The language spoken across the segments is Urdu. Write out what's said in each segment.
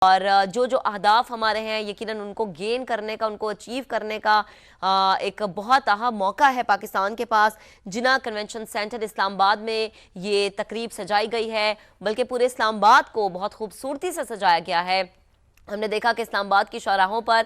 اور جو جو اہداف ہمارے ہیں یقیناً ان کو گین کرنے کا، ان کو اچیو کرنے کا ایک بہت اہم موقع ہے پاکستان کے پاس۔ جناح کنونشن سینٹر اسلام آباد میں یہ تقریب سجائی گئی ہے، بلکہ پورے اسلام آباد کو بہت خوبصورتی سے سجایا گیا ہے۔ ہم نے دیکھا کہ اسلام آباد کی شاہراہوں پر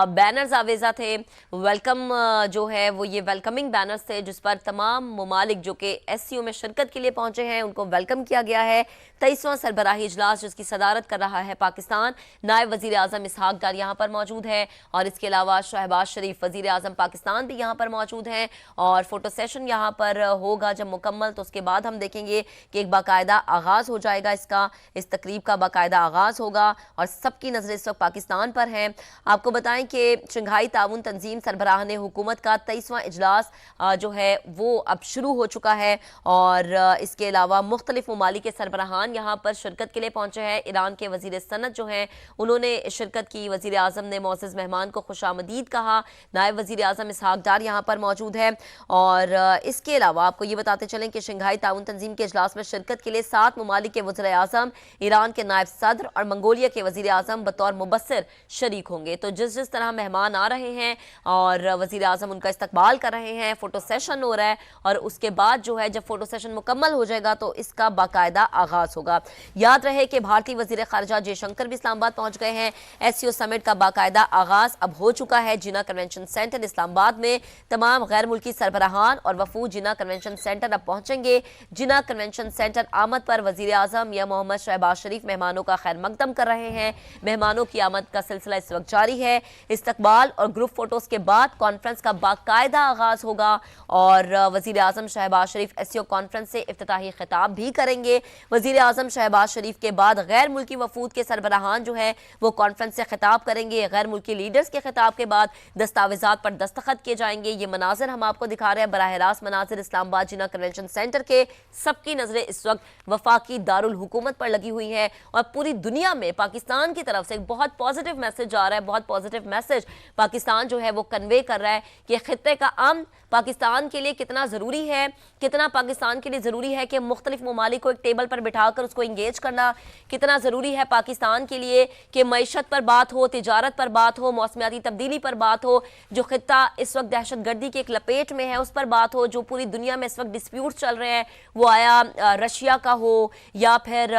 بینرز آویزہ تھے، ویلکم جو ہے وہ یہ ویلکمنگ بینرز تھے، جس پر تمام ممالک جو کہ ایس سی او میں شرکت کے لیے پہنچے ہیں ان کو ویلکم کیا گیا ہے۔ 23واں سربراہی اجلاس جس کی صدارت کر رہا ہے پاکستان، نائب وزیر اعظم اسحاق ڈار یہاں پر موجود ہے، اور اس کے علاوہ شہباز شریف وزیر اعظم پاکستان بھی یہاں پر موجود ہیں، اور فوٹو سیشن یہاں پر ہوگا جب مکمل، تو اس کے بعد ہم دیکھیں گے کہ ایک باقاعدہ آغاز ہو جائے گا، اس تقریب کا باقاعدہ آغاز ہوگا، اور سب کی نظر اس وقت پاکستان پر ہیں۔ آپ کو بتائیں کہ شنگھائی تعاون تنظیم سربراہان حکومت کا 23واں اجلاس جو ہے وہ اب شروع ہو چکا ہے، اور اس کے علاوہ مختلف ممالک کے سربراہان یہاں پر شرکت کے لیے پہنچے ہیں۔ ایران کے وزیر صنعت جو ہیں انہوں نے شرکت کی، وزیر اعظم نے معزز مہمان کو خوش آمدید کہا، نائب وزیر اعظم اسحاق ڈار یہاں پر موجود ہے، اور اس کے علاوہ آپ کو یہ بتاتے چلیں کہ شنگھائی تعاون تنظیم کے اجلاس میں شرکت کے لیے 7 ممالک کے وزراء اعظم، ایران کے نائب صدر اور منگولیا کے وزیر اعظم بطور مبصر شریک ہوں گے۔ تو جس طرح مہمان آ رہے ہیں اور وزیر اعظم ان کا استقبال کر رہے ہیں، فوٹو سیشن ہو رہا ہے، اور اس کے بعد جو ہے جب فوٹو سیشن مکمل ہو جائے گا تو اس کا باقاعدہ آغاز ہوگا۔ یاد رہے کہ بھارتی وزیر خارجہ جے شنکر بھی اسلام آباد پہنچ گئے ہیں۔ ایس سی او سمٹ کا باقاعدہ آغاز اب ہو چکا ہے۔ جناح کنونشن سینٹر اسلام آباد میں تمام غیر ملکی سربراہان اور وفود جناح کنونشن سینٹر اب پہنچیں گے۔ جناح کنونشن سینٹر آمد پر وزیر اعظم یا محمد شہباز شریف مہمانوں کا خیر مقدم کر رہے ہیں۔ مہمانوں کی آمد کا سلسلہ اس وقت جاری ہے۔ استقبال اور گروپ فوٹوز کے بعد کانفرنس کا باقاعدہ آغاز ہوگا، اور وزیر اعظم شہباز شریف ایس سی او کانفرنس سے افتتاحی خطاب بھی کریں گے۔ وزیر اعظم شہباز شریف کے بعد غیر ملکی وفود کے سربراہان جو ہیں وہ کانفرنس سے خطاب کریں گے۔ غیر ملکی لیڈرز کے خطاب کے بعد دستاویزات پر دستخط کیے جائیں گے۔ یہ مناظر ہم آپ کو دکھا رہے ہیں، براہ راست مناظر اسلام آباد جناح کنونشن سینٹر کے۔ سب کی نظریں اس وقت وفاقی دارالحکومت پر لگی ہوئی ہیں، اور پوری دنیا میں پاکستان کی طرف سے ایک بہت پازیٹیو میسج آ رہا ہے، بہت پازیٹیو میسج پاکستان جو ہے وہ کنوے کر رہا ہے کہ خطے کا امن پاکستان کے لیے کتنا ضروری ہے، کتنا پاکستان کے لیے ضروری ہے کہ مختلف ممالک کو ایک ٹیبل پر بٹھا کر اس کو انگیج کرنا، کتنا ضروری ہے پاکستان کے لیے کہ معیشت پر بات ہو، تجارت پر بات ہو، موسمیاتی تبدیلی پر بات ہو، جو خطہ اس وقت دہشت گردی کی ایک لپیٹ میں ہے اس پر بات ہو، جو پوری دنیا میں اس وقت ڈسپیوٹ چل رہے ہیں، وہ آیا رشیا کا ہو یا پھر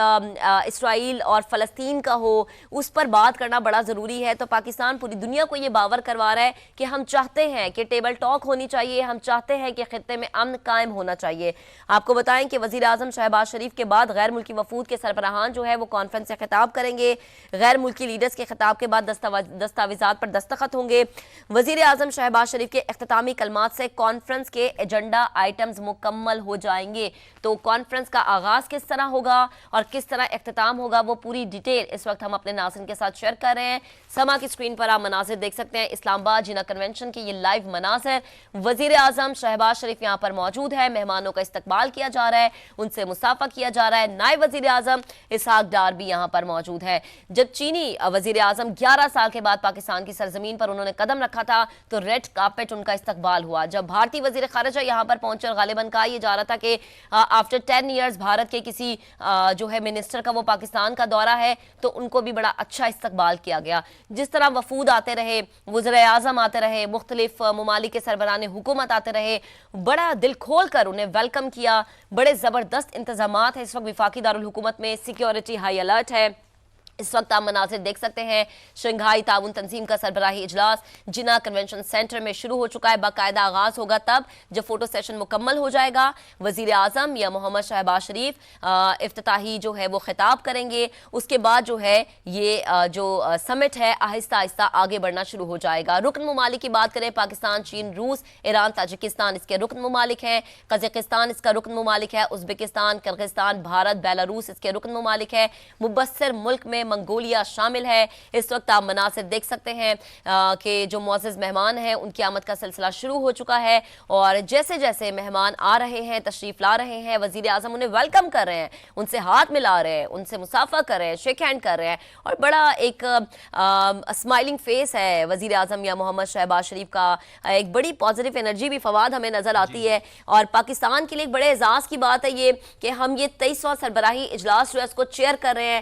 اسرائیل اور فلسطین کا ہو، اس پر بات کرنا بڑا ضروری ہے۔ تو پاکستان پوری دنیا کو یہ باور کروا رہا ہے کہ ہم چاہتے ہیں کہ ٹیبل ٹاک ہونی چاہیے، ہم چاہتے ہیں کہ خطے میں امن قائم ہونا چاہیے۔ آپ کو بتائیں کہ وزیر اعظم شہباز شریف کے بعد غیر ملکی وفود کے سربراہان جو ہے وہ کانفرنس سے خطاب کریں گے۔ غیر ملکی لیڈرز کے خطاب کے بعد دستاویزات پر دستخط ہوں گے۔ وزیر اعظم شہباز شریف کے اختتامی کلمات سے کانفرنس کے ایجنڈا آئٹمز مکمل ہو جائیں گے۔ تو کانفرنس کا آغاز کس طرح ہوگا اور کس طرح اختتام ہوگا وہ پوری ڈیٹیل اس وقت ہم اپنے ناظرین کے ساتھ شیئر کر رہے ہیں۔ سما کی سکرین پر آپ مناظر دیکھ سکتے ہیں، اسلام آباد جناح کنونشن کی یہ لائیو مناظر۔ وزیر اعظم شہباز شریف یہاں پر موجود ہے، مہمانوں کا استقبال کیا جا رہا ہے، ان سے مصافحہ کیا جا رہا ہے۔ نائب وزیر اعظم اسحاق ڈار بھی یہاں پر موجود ہے۔ جب چینی وزیر اعظم 11 سال کے بعد پاکستان کی سرزمین پر انہوں نے قدم رکھا تھا تو ریڈ کارپٹ ان کا استقبال ہوا۔ جب بھارتی وزیر خارجہ یہاں پر پہنچے، غالباً کہا یہ جا رہا تھا کہ آفٹر 10 ایئرز بھارت کے کسی جو ہے منسٹر کا وہ پاکستان کا دورہ ہے، تو ان کو بھی بڑا اچھا استقبال کیا گیا۔ جس طرح وفود آتے رہے، وزراء اعظم آتے رہے، مختلف ممالک کے سربراہان حکومت آتے رہے، بڑا دل کھول کر انہیں ویلکم کیا۔ بڑے زبردست انتظامات ہیں اس وقت وفاقی دارالحکومت میں، سیکیورٹی ہائی الرٹ ہے۔ اس وقت آپ مناظر دیکھ سکتے ہیں، شنگھائی تعاون تنظیم کا سربراہی اجلاس جناح کنونشن سینٹر میں شروع ہو چکا ہے۔ باقاعدہ آغاز ہوگا تب جب فوٹو سیشن مکمل ہو جائے گا۔ وزیر اعظم یا محمد شہباز شریف افتتاحی جو ہے وہ خطاب کریں گے۔ اس کے بعد جو ہے یہ جو سمٹ ہے آہستہ آہستہ آگے بڑھنا شروع ہو جائے گا۔ رکن ممالک کی بات کریں، پاکستان، چین، روس، ایران، تاجکستان اس کے رکن ممالک ہیں، قزاقستان اس کا رکن ممالک ہے، ازبکستان، کرغزستان، بھارت، بیلاروس اس کے رکن ممالک ہے، مبصر ملک میں منگولیا شامل ہے۔ اس وقت آپ مناظر دیکھ سکتے ہیں کہ جو معزز مہمان ہیں ان کی آمد کا سلسلہ شروع ہو چکا ہے، اور جیسے جیسے مہمان آ رہے ہیں، تشریف لا رہے ہیں، وزیر اعظم انہیں ویلکم کر رہے ہیں، ان سے ہاتھ ملا رہے ہیں، ان سے مصافحہ کر رہے ہیں، شیک ہینڈ کر رہے ہیں، اور بڑا ایک اسمائلنگ فیس ہے وزیر اعظم یا محمد شہباز شریف کا۔ ایک بڑی پازیٹیو انرجی بھی فواد ہمیں نظر آتی ہے، اور پاکستان کے لیے ایک بڑے اعزاز کی بات ہے یہ کہ ہم یہ 23واں سربراہی اجلاس جو ہے اس کو چیئر کر رہے ہیں۔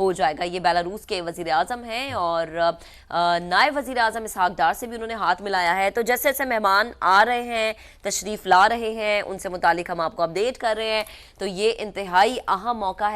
ہو جائے گا. یہ بیلاروس کے وزیر اعظم ہیں اور نائب وزیر اعظم اسحاق ڈار سے بھی انہوں نے ہاتھ ملایا ہے. تو جیسے جیسے مہمان آ رہے ہیں، تشریف لا رہے ہیں، ان سے متعلق ہم آپ کو اپڈیٹ کر رہے ہیں. تو یہ انتہائی اہم موقع ہے